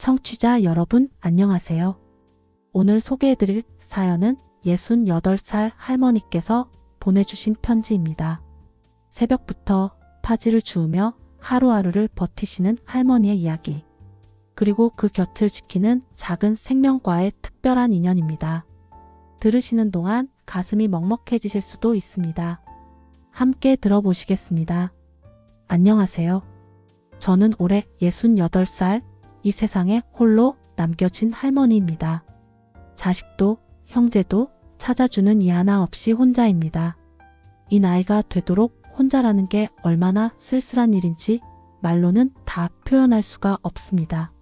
청취자 여러분 안녕하세요. 오늘 소개해드릴 사연은 68살 할머니께서 보내주신 편지입니다. 새벽부터 파지를 주우며 하루하루를 버티시는 할머니의 이야기. 그리고 그 곁을 지키는 작은 생명과의 특별한 인연입니다. 들으시는 동안 가슴이 먹먹해지실 수도 있습니다. 함께 들어보시겠습니다. 안녕하세요. 저는 올해 68살, 이 세상에 홀로 남겨진 할머니입니다. 자식도 형제도 찾아주는 이 하나 없이 혼자입니다. 이 나이가 되도록 혼자라는 게 얼마나 쓸쓸한 일인지 말로는 다 표현할 수가 없습니다.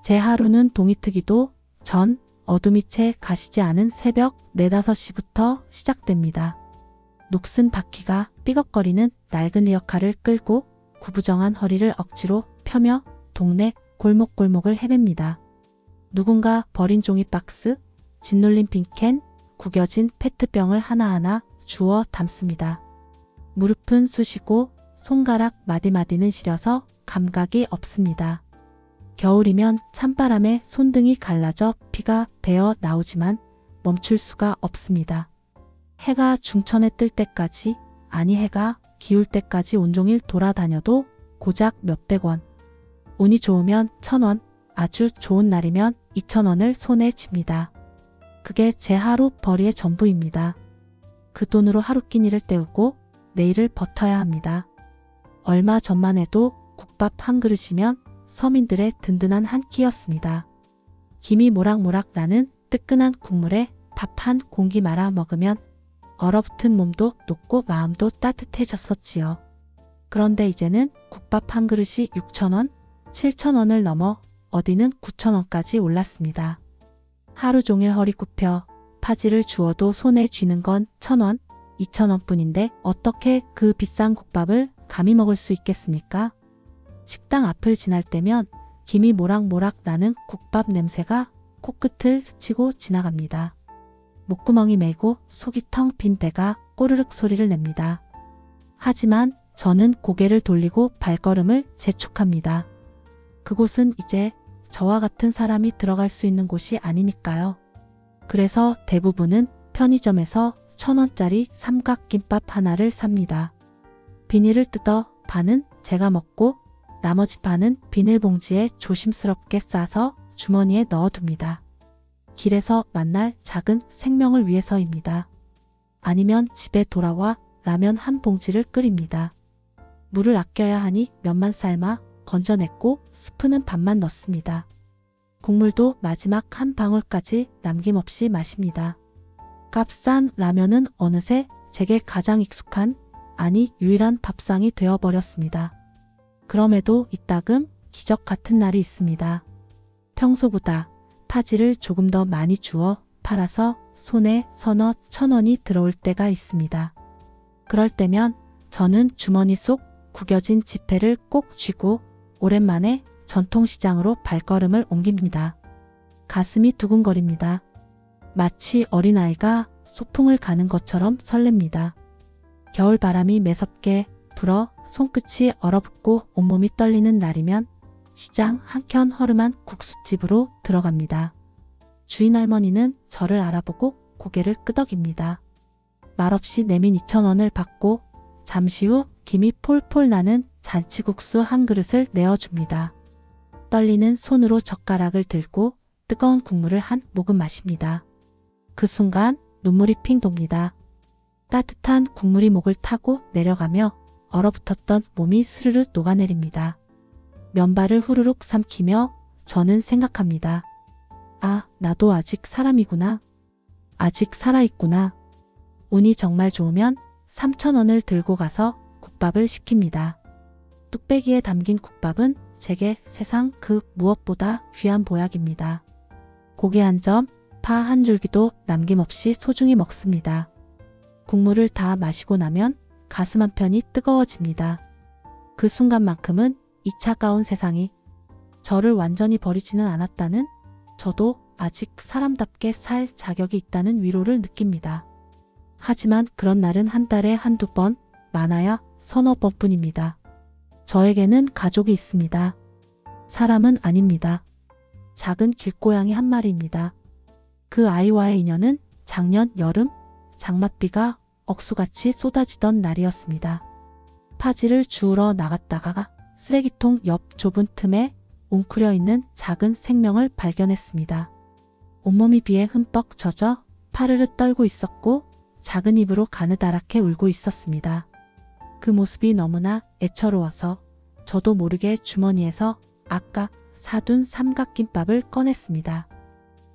제 하루는 동이 트기도 전 어둠이 채 가시지 않은 새벽 4, 5시부터 시작됩니다. 녹슨 바퀴가 삐걱거리는 낡은 리어카를 끌고 구부정한 허리를 억지로 펴며 동네 골목골목을 헤맵니다. 누군가 버린 종이박스, 짓눌린 빈캔, 구겨진 페트병을 하나하나 주워 담습니다. 무릎은 쑤시고 손가락 마디마디는 시려서 감각이 없습니다. 겨울이면 찬바람에 손등이 갈라져 피가 배어 나오지만 멈출 수가 없습니다. 해가 중천에 뜰 때까지, 아니 해가 기울 때까지 온종일 돌아다녀도 고작 몇백 원. 운이 좋으면 1,000원, 아주 좋은 날이면 2,000원을 손에 쥡니다. 그게 제 하루 벌이의 전부입니다. 그 돈으로 하루 끼니를 때우고 내일을 버텨야 합니다. 얼마 전만 해도 국밥 한 그릇이면 서민들의 든든한 한 끼였습니다. 김이 모락모락 나는 뜨끈한 국물에 밥 한 공기 말아 먹으면 얼어붙은 몸도 녹고 마음도 따뜻해졌었지요. 그런데 이제는 국밥 한 그릇이 6,000원, 7,000원을 넘어 어디는 9,000원까지 올랐습니다. 하루 종일 허리 굽혀 파지를 주워도 손에 쥐는 건 1,000원, 2,000원 뿐인데 어떻게 그 비싼 국밥을 감히 먹을 수 있겠습니까? 식당 앞을 지날 때면 김이 모락모락 나는 국밥 냄새가 코끝을 스치고 지나갑니다. 목구멍이 메이고 속이 텅 빈 배가 꼬르륵 소리를 냅니다. 하지만 저는 고개를 돌리고 발걸음을 재촉합니다. 그곳은 이제 저와 같은 사람이 들어갈 수 있는 곳이 아니니까요. 그래서 대부분은 편의점에서 1,000원짜리 삼각김밥 하나를 삽니다. 비닐을 뜯어 반은 제가 먹고 나머지 반은 비닐봉지에 조심스럽게 싸서 주머니에 넣어둡니다. 길에서 만날 작은 생명을 위해서입니다. 아니면 집에 돌아와 라면 한 봉지를 끓입니다. 물을 아껴야 하니 면만 삶아 건져냈고 스프는 반만 넣습니다. 국물도 마지막 한 방울까지 남김없이 마십니다. 값싼 라면은 어느새 제게 가장 익숙한, 아니 유일한 밥상이 되어버렸습니다. 그럼에도 이따금 기적 같은 날이 있습니다. 평소보다 파지를 조금 더 많이 주워 팔아서 손에 서너 1,000원이 들어올 때가 있습니다. 그럴 때면 저는 주머니 속 구겨진 지폐를 꼭 쥐고 오랜만에 전통시장으로 발걸음을 옮깁니다. 가슴이 두근거립니다. 마치 어린아이가 소풍을 가는 것처럼 설렙니다. 겨울바람이 매섭게 불어 손끝이 얼어붙고 온몸이 떨리는 날이면 시장 한켠 허름한 국수집으로 들어갑니다. 주인 할머니는 저를 알아보고 고개를 끄덕입니다. 말없이 내민 2,000원을 받고 잠시 후 김이 폴폴 나는 잔치국수 한 그릇을 내어줍니다. 떨리는 손으로 젓가락을 들고 뜨거운 국물을 한 모금 마십니다. 그 순간 눈물이 핑 돕니다. 따뜻한 국물이 목을 타고 내려가며 얼어붙었던 몸이 스르르 녹아내립니다. 면발을 후루룩 삼키며 저는 생각합니다. 아, 나도 아직 사람이구나. 아직 살아있구나. 운이 정말 좋으면 3,000원을 들고 가서 국밥을 시킵니다. 뚝배기에 담긴 국밥은 제게 세상 그 무엇보다 귀한 보약입니다. 고기 한 점, 파 한 줄기도 남김없이 소중히 먹습니다. 국물을 다 마시고 나면 가슴 한편이 뜨거워집니다. 그 순간만큼은 이 차가운 세상이 저를 완전히 버리지는 않았다는, 저도 아직 사람답게 살 자격이 있다는 위로를 느낍니다. 하지만 그런 날은 한 달에 한두 번, 많아야 서너 번뿐입니다. 저에게는 가족이 있습니다. 사람은 아닙니다. 작은 길고양이 한 마리입니다. 그 아이와의 인연은 작년 여름 장맛비가 억수같이 쏟아지던 날이었습니다. 파지를 주우러 나갔다가 쓰레기통 옆 좁은 틈에 웅크려 있는 작은 생명을 발견했습니다. 온몸이 비에 흠뻑 젖어 파르르 떨고 있었고 작은 입으로 가느다랗게 울고 있었습니다. 그 모습이 너무나 애처로워서 저도 모르게 주머니에서 아까 사둔 삼각김밥을 꺼냈습니다.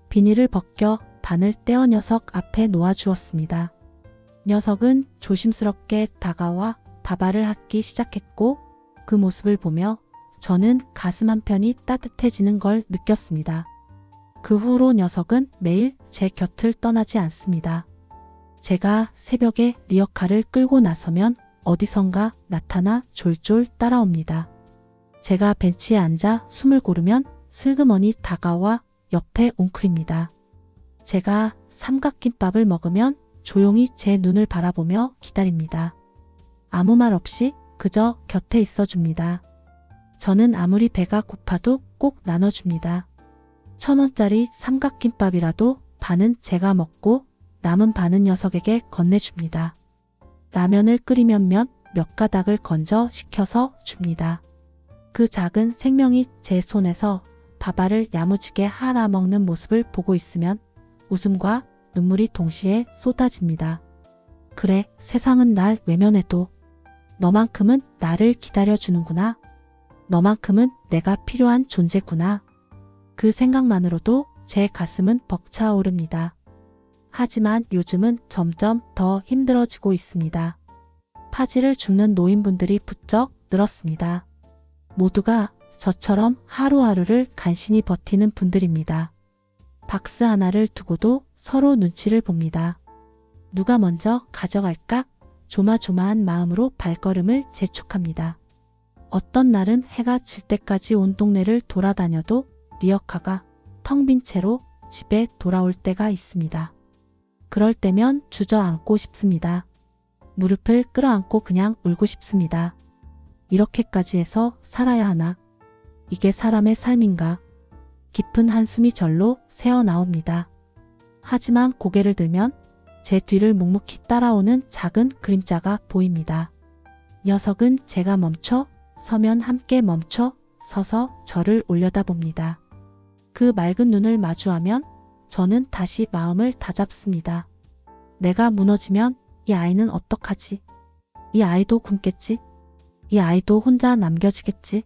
비닐을 벗겨 반을 떼어 녀석 앞에 놓아주었습니다. 녀석은 조심스럽게 다가와 밥알을 핥기 시작했고 그 모습을 보며 저는 가슴 한편이 따뜻해지는 걸 느꼈습니다. 그 후로 녀석은 매일 제 곁을 떠나지 않습니다. 제가 새벽에 리어카를 끌고 나서면 어디선가 나타나 졸졸 따라옵니다. 제가 벤치에 앉아 숨을 고르면 슬그머니 다가와 옆에 웅크립니다. 제가 삼각김밥을 먹으면 조용히 제 눈을 바라보며 기다립니다. 아무 말 없이 그저 곁에 있어줍니다. 저는 아무리 배가 고파도 꼭 나눠줍니다. 1,000원짜리 삼각김밥이라도 반은 제가 먹고 남은 반은 녀석에게 건네줍니다. 라면을 끓이면 면 몇 가닥을 건져 식혀서 줍니다. 그 작은 생명이 제 손에서 밥알을 야무지게 할아 먹는 모습을 보고 있으면 웃음과 눈물이 동시에 쏟아집니다. 그래, 세상은 날 외면해도 너만큼은 나를 기다려주는구나. 너만큼은 내가 필요한 존재구나. 그 생각만으로도 제 가슴은 벅차오릅니다. 하지만 요즘은 점점 더 힘들어지고 있습니다. 파지를 줍는 노인분들이 부쩍 늘었습니다. 모두가 저처럼 하루하루를 간신히 버티는 분들입니다. 박스 하나를 두고도 서로 눈치를 봅니다. 누가 먼저 가져갈까? 조마조마한 마음으로 발걸음을 재촉합니다. 어떤 날은 해가 질 때까지 온 동네를 돌아다녀도 리어카가 텅 빈 채로 집에 돌아올 때가 있습니다. 그럴 때면 주저앉고 싶습니다. 무릎을 끌어안고 그냥 울고 싶습니다. 이렇게까지 해서 살아야 하나? 이게 사람의 삶인가? 깊은 한숨이 절로 새어나옵니다. 하지만 고개를 들면 제 뒤를 묵묵히 따라오는 작은 그림자가 보입니다. 녀석은 제가 멈춰 서면 함께 멈춰 서서 저를 올려다봅니다. 그 맑은 눈을 마주하면 저는 다시 마음을 다잡습니다. 내가 무너지면 이 아이는 어떡하지? 이 아이도 굶겠지? 이 아이도 혼자 남겨지겠지?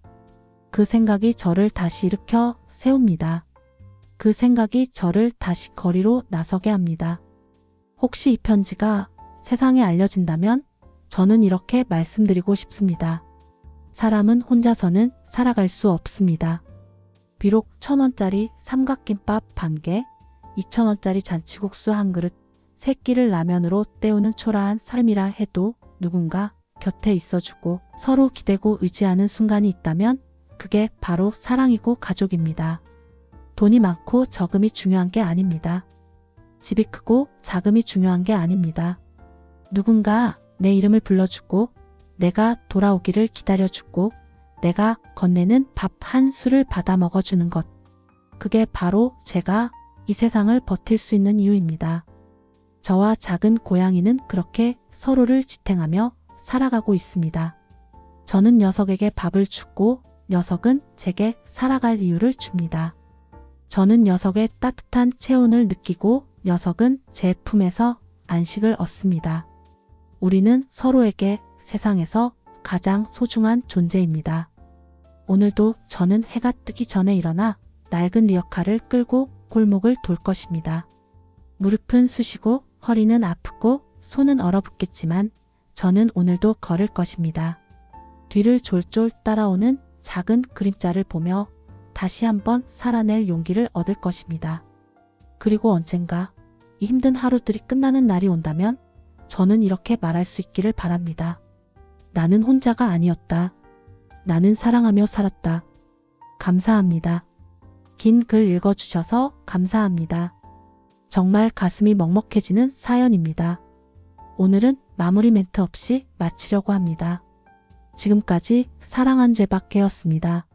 그 생각이 저를 다시 일으켜 세웁니다. 그 생각이 저를 다시 거리로 나서게 합니다. 혹시 이 편지가 세상에 알려진다면 저는 이렇게 말씀드리고 싶습니다. 사람은 혼자서는 살아갈 수 없습니다. 비록 1,000원짜리 삼각김밥 반 개, 2,000원짜리 잔치국수 한 그릇, 세 끼를 라면으로 때우는 초라한 삶이라 해도 누군가 곁에 있어주고 서로 기대고 의지하는 순간이 있다면 그게 바로 사랑이고 가족입니다. 돈이 많고 적음이 중요한 게 아닙니다. 집이 크고 작음이 중요한 게 아닙니다. 누군가 내 이름을 불러주고 내가 돌아오기를 기다려주고 내가 건네는 밥 한 술을 받아 먹어주는 것. 그게 바로 제가 이 세상을 버틸 수 있는 이유입니다. 저와 작은 고양이는 그렇게 서로를 지탱하며 살아가고 있습니다. 저는 녀석에게 밥을 주고 녀석은 제게 살아갈 이유를 줍니다. 저는 녀석의 따뜻한 체온을 느끼고 녀석은 제 품에서 안식을 얻습니다. 우리는 서로에게 세상에서 가장 소중한 존재입니다. 오늘도 저는 해가 뜨기 전에 일어나 낡은 리어카를 끌고 골목을 돌 것입니다. 무릎은 쑤시고 허리는 아프고 손은 얼어붙겠지만 저는 오늘도 걸을 것입니다. 뒤를 졸졸 따라오는 작은 그림자를 보며 다시 한번 살아낼 용기를 얻을 것입니다. 그리고 언젠가 이 힘든 하루들이 끝나는 날이 온다면 저는 이렇게 말할 수 있기를 바랍니다. 나는 혼자가 아니었다. 나는 사랑하며 살았다. 감사합니다. 긴 글 읽어주셔서 감사합니다. 정말 가슴이 먹먹해지는 사연입니다. 오늘은 마무리 멘트 없이 마치려고 합니다. 지금까지 사랑한 죄박해였습니다.